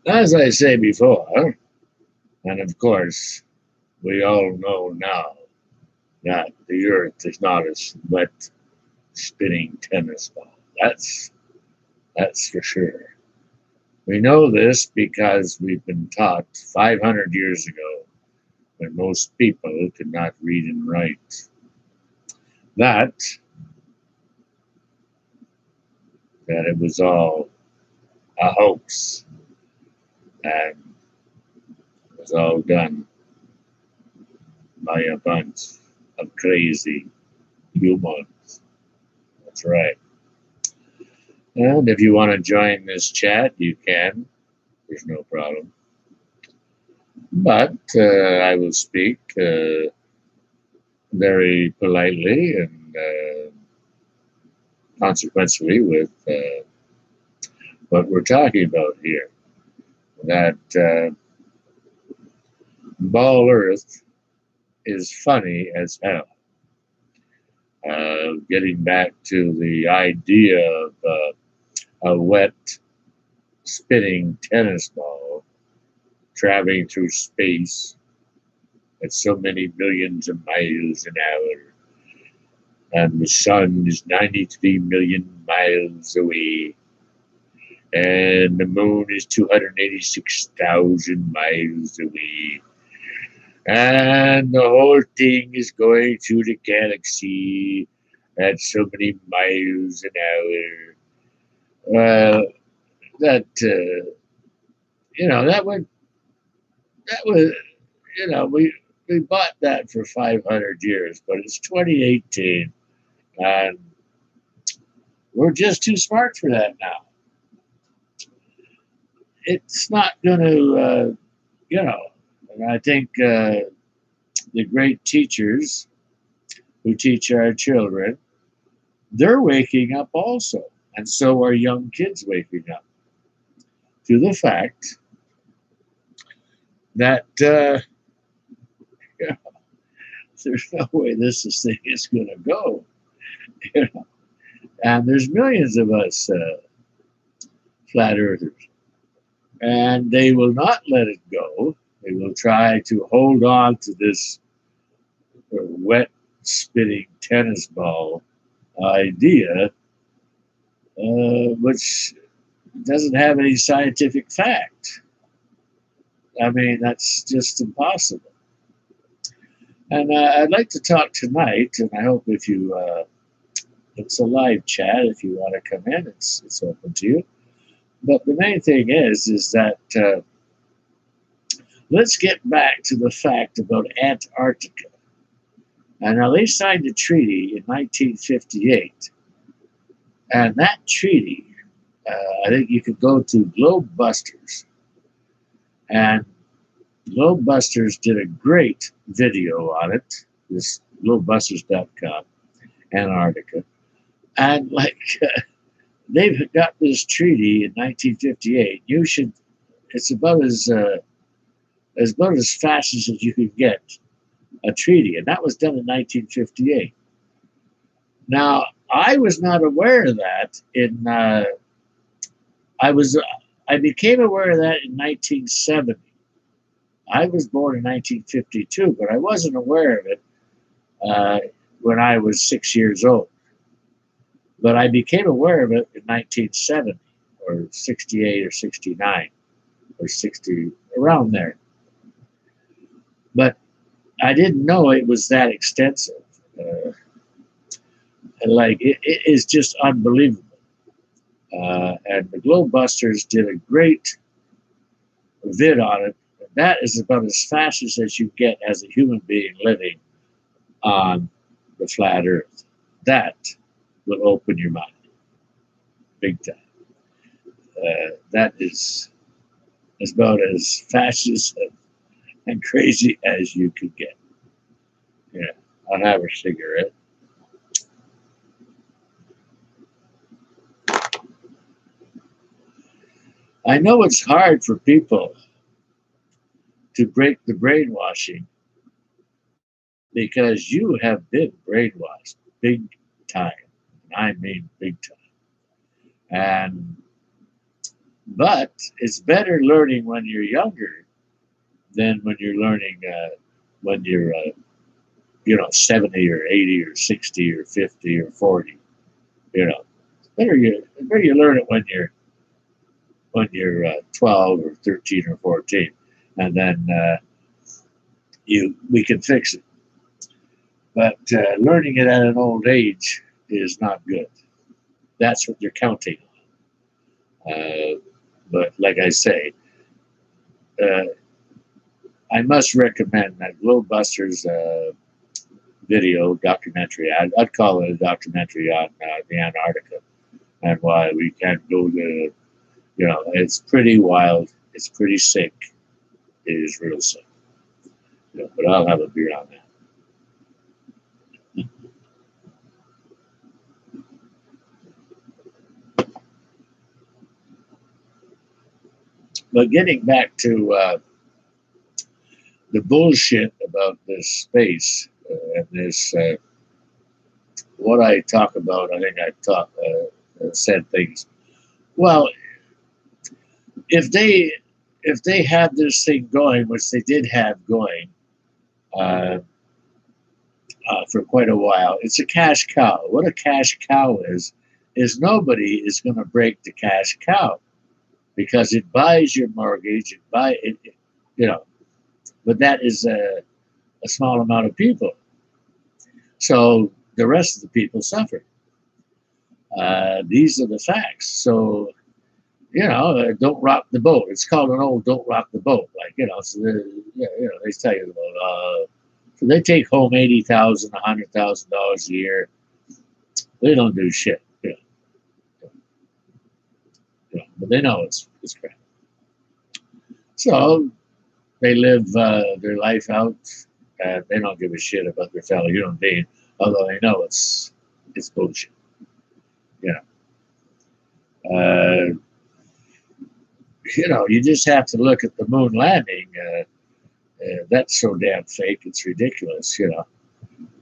As I say before, and of course, we all know now that the Earth is not a wet spinning tennis ball. That's for sure. We know this because we've been taught 500 years ago when most people could not read and write that that it was all a hoax and it was all done by a bunch of crazy humans. That's right. And if you want to join this chat, you can. There's no problem. But I will speak very politely and consequently with what we're talking about here. That Ball Earth is funny as hell. Getting back to the idea of a wet spinning tennis ball traveling through space at so many millions of miles an hour, and the sun is 93 million miles away, and the moon is 286,000 miles away, and the whole thing is going through the galaxy at so many miles an hour. Well, that that was we bought that for 500 years, but it's 2018, and we're just too smart for that now. It's not going to, and I think the great teachers who teach our children, they're waking up also, and so are young kids waking up to the fact that you know, there's no way this thing is going to go. You know? And there's millions of us flat earthers, and they will not let it go. They will try to hold on to this wet spinning tennis ball idea, which doesn't have any scientific fact. I mean, that's just impossible. And I'd like to talk tonight, and I hope if you, it's a live chat. If you want to come in, it's open to you. But the main thing is that let's get back to the fact about Antarctica. And now they signed a treaty in 1958, and that treaty, I think you could go to Globebusters, and Globebusters did a great video on it. This globebusters.com, Antarctica, and they've got this treaty in 1958. You should. It's about as fast as you could get a treaty, and that was done in 1958. Now, I was not aware of that in. I became aware of that in 1970. I was born in 1952, but I wasn't aware of it when I was 6 years old. But I became aware of it in 1970, or 68, or 69, or 60, around there. But I didn't know it was that extensive. It is just unbelievable. And the Globebusters did a great vid on it. That is about as fast as you get as a human being living on the flat Earth. That will open your mind big time. That is about as fast and crazy as you could get. Yeah, I'll have a cigarette. I know it's hard for people to break the brainwashing because you have been brainwashed big time. I mean big time. And But it's better learning when you're younger than when you're learning when you're 70 or 80 or 60 or 50 or 40. Better you learn it when you're 12 or 13 or 14, and then we can fix it. But learning it at an old age is not good. That's what you're counting on. But like I say, uh, I must recommend that Globebusters video documentary. I'd call it a documentary on the Antarctica and why we can't go to. It's pretty wild. It's pretty sick. It is real sick. But I'll have a beer on that. But getting back to the bullshit about this space and this, what I talk about, I think I said things. Well, if they had this thing going, which they did have going uh, for quite a while, it's a cash cow. What a cash cow is nobody is going to break the cash cow because it buys your mortgage, you know, but that is a small amount of people. So the rest of the people suffer. These are the facts. So don't rock the boat. It's called an old "don't rock the boat." So they tell you about. So they take home $80,000, $100,000 a year. They don't do shit. But they know it's crap. So they live their life out, and they don't give a shit about their fellow human being, although they know it's bullshit. You know, you just have to look at the moon landing. That's so damn fake. It's ridiculous.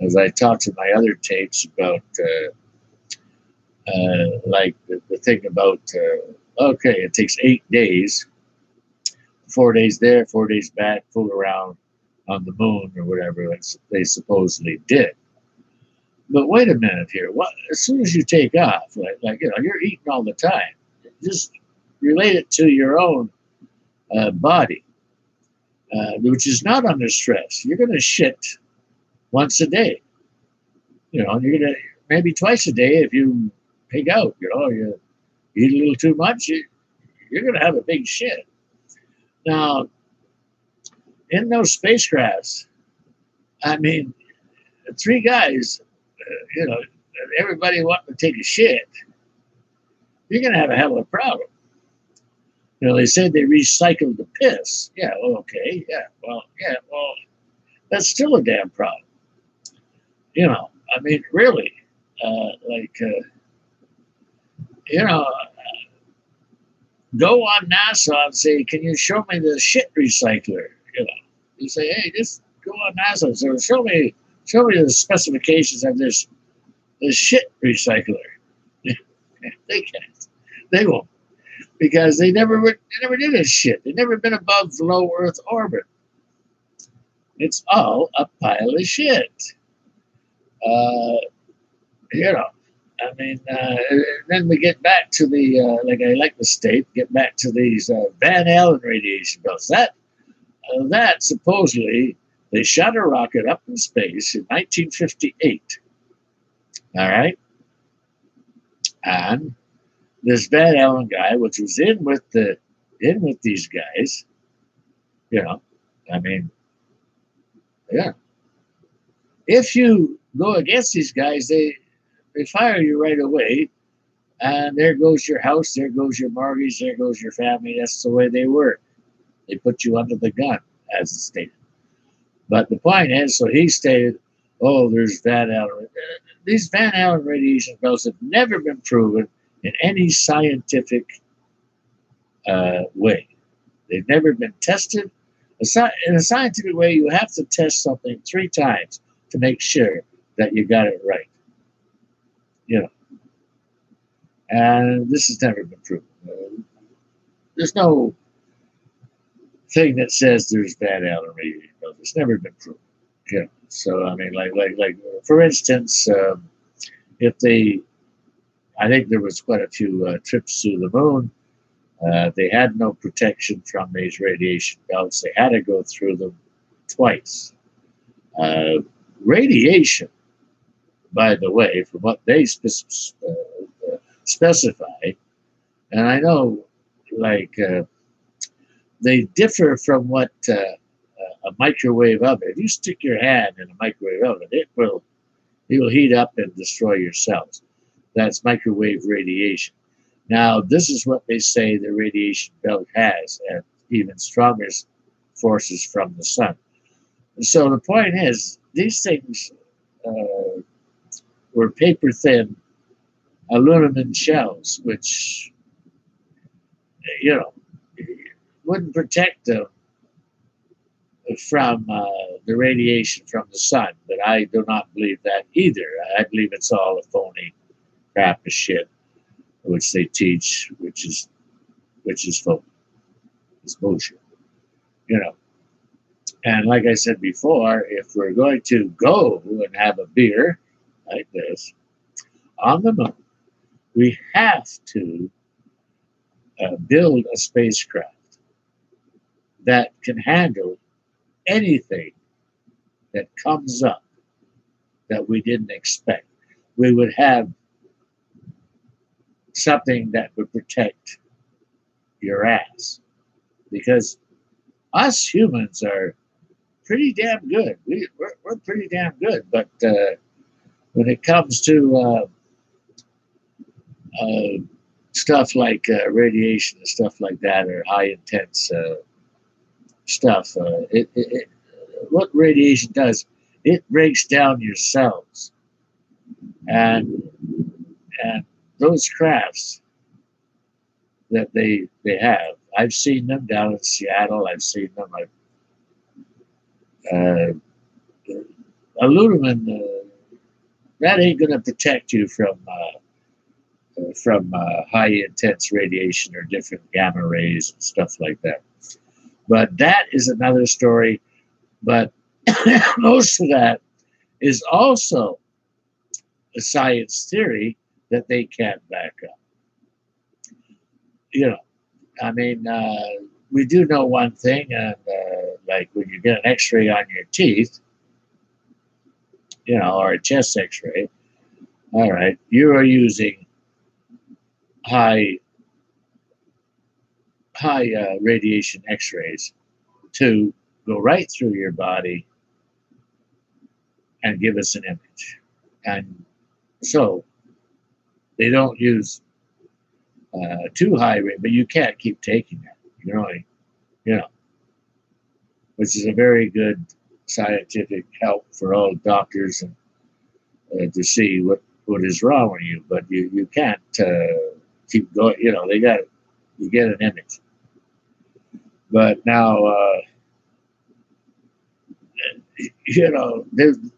As I talked to my other tapes about, like the thing about, okay, it takes 8 days, 4 days there, 4 days back, fool around on the moon or whatever they supposedly did. But wait a minute here. What? As soon as you take off, you're eating all the time. Just relate it to your own body, which is not under stress. You're going to shit once a day. You're going to maybe twice a day if you pig out. You eat a little too much, you're going to have a big shit. Now, in those spacecrafts, I mean, three guys, everybody wanting to take a shit, you're going to have a hell of a problem. They said they recycled the piss. Yeah, well, okay. Yeah, well, that's still a damn problem. I mean, really, like, go on NASA and say, can you show me the shit recycler? You say, hey, just go on NASA. So show me the specifications of this shit recycler. They can't. They won't. Because they never did this shit. They've never been above low Earth orbit. It's all a pile of shit. I mean, then we get back to the, like I like to state, get back to these Van Allen radiation belts. That supposedly, they shot a rocket up in space in 1958. All right? And this Van Allen guy, which was in with these guys, I mean, yeah. If you go against these guys, they fire you right away, and there goes your house, there goes your mortgage, there goes your family. That's the way they work. They put you under the gun, as it's stated. But the point is, so he stated, oh, there's Van Allen. These Van Allen radiation belts have never been proven in any scientific way. They've never been tested. In a scientific way, you have to test something 3 times to make sure that you got it right. And this has never been proven. there's no thing that says there's Van Allen radiation belts. It's never been proven. So I mean, like for instance, if they, I think there was quite a few trips to the moon. They had no protection from these radiation belts. They had to go through them twice. Uh, Radiation, by the way, from what they specify, and I know, like, they differ from what a microwave oven. If you stick your hand in a microwave oven, it will heat up and destroy your cells. That's microwave radiation. Now, this is what they say the radiation belt has, and even stronger forces from the sun. So the point is, these things were paper thin aluminum shells, which, you know, wouldn't protect them from the radiation from the sun. But I do not believe that either. I believe it's all a phony crap of shit, which they teach, which is phony. It's bullshit. You know. And like I said before, if we're going to go and have a beer like this on the moon, we have to build a spacecraft that can handle anything that comes up that we didn't expect. We would have something that would protect your ass, because us humans are pretty damn good. We're pretty damn good, but when it comes to stuff like radiation and stuff like that, or high intense stuff, what radiation does, it breaks down your cells, and those crafts that they have, I've seen them down in Seattle. I've seen them. Aluminum, that ain't going to protect you from high intense radiation or different gamma rays and stuff like that. But that is another story. But most of that is also a science theory that they can't back up. You know, I mean, we do know one thing, and like when you get an X-ray on your teeth, or a chest X-ray, all right, you are using high radiation X-rays to go right through your body and give us an image. And so they don't use too high rate, but you can't keep taking that. Which is a very good scientific help for all doctors and to see what is wrong with you. But you can't keep going. You get an image. But now,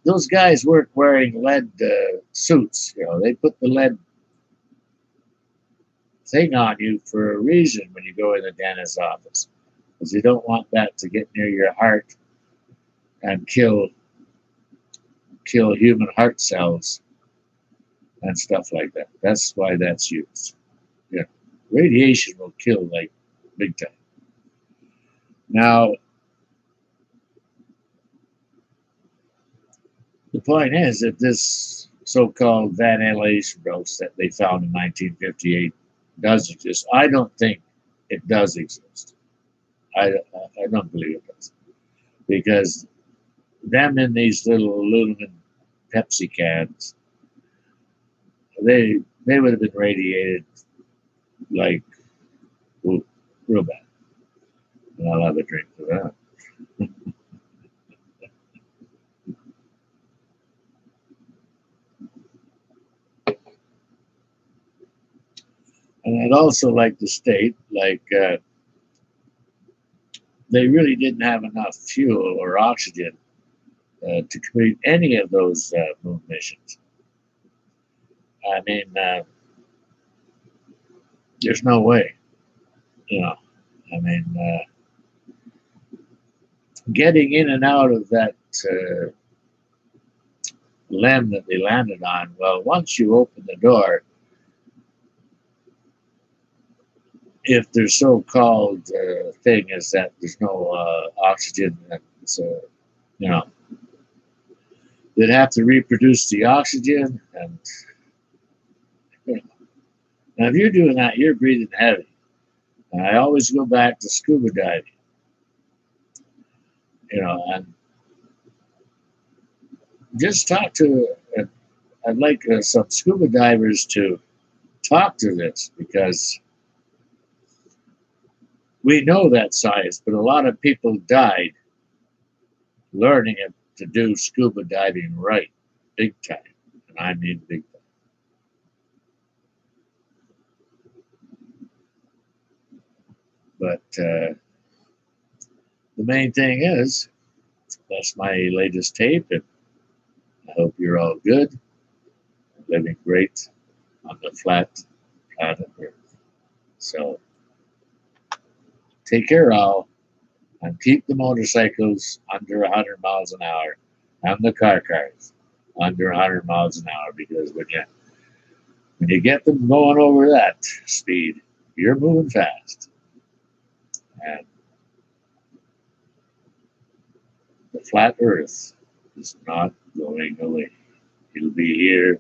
those guys weren't wearing lead suits. They put the lead thing on you for a reason when you go in the dentist's office, because you don't want that to get near your heart and kill human heart cells and stuff like that. That's why that's used. Radiation will kill like big time. Now, the point is that this so-called Van Allen belts that they found in 1958 does exist. I don't think it does exist. I don't believe it does, because them in these little aluminum Pepsi cans, they would have been radiated like real bad. And I'll have a drink for that. And I'd also like to state, they really didn't have enough fuel or oxygen to complete any of those moon missions. I mean, there's no way, I mean, getting in and out of that limb that they landed on, well, once you open the door, if their so-called thing is that there's no oxygen, and so you know they'd have to reproduce the oxygen, and you know, now if you're doing that, you're breathing heavy. And I always go back to scuba diving, and just talk to. I'd like some scuba divers to talk to this because we know that science, but a lot of people died learning it to do scuba diving right, big time, and I mean big time. But the main thing is, that's my latest tape, and I hope you're all good, living great on the flat planet Earth. So take care, all, and keep the motorcycles under 100 miles an hour and the cars under 100 miles an hour because when you get them going over that speed, you're moving fast. And the flat Earth is not going away. It'll be here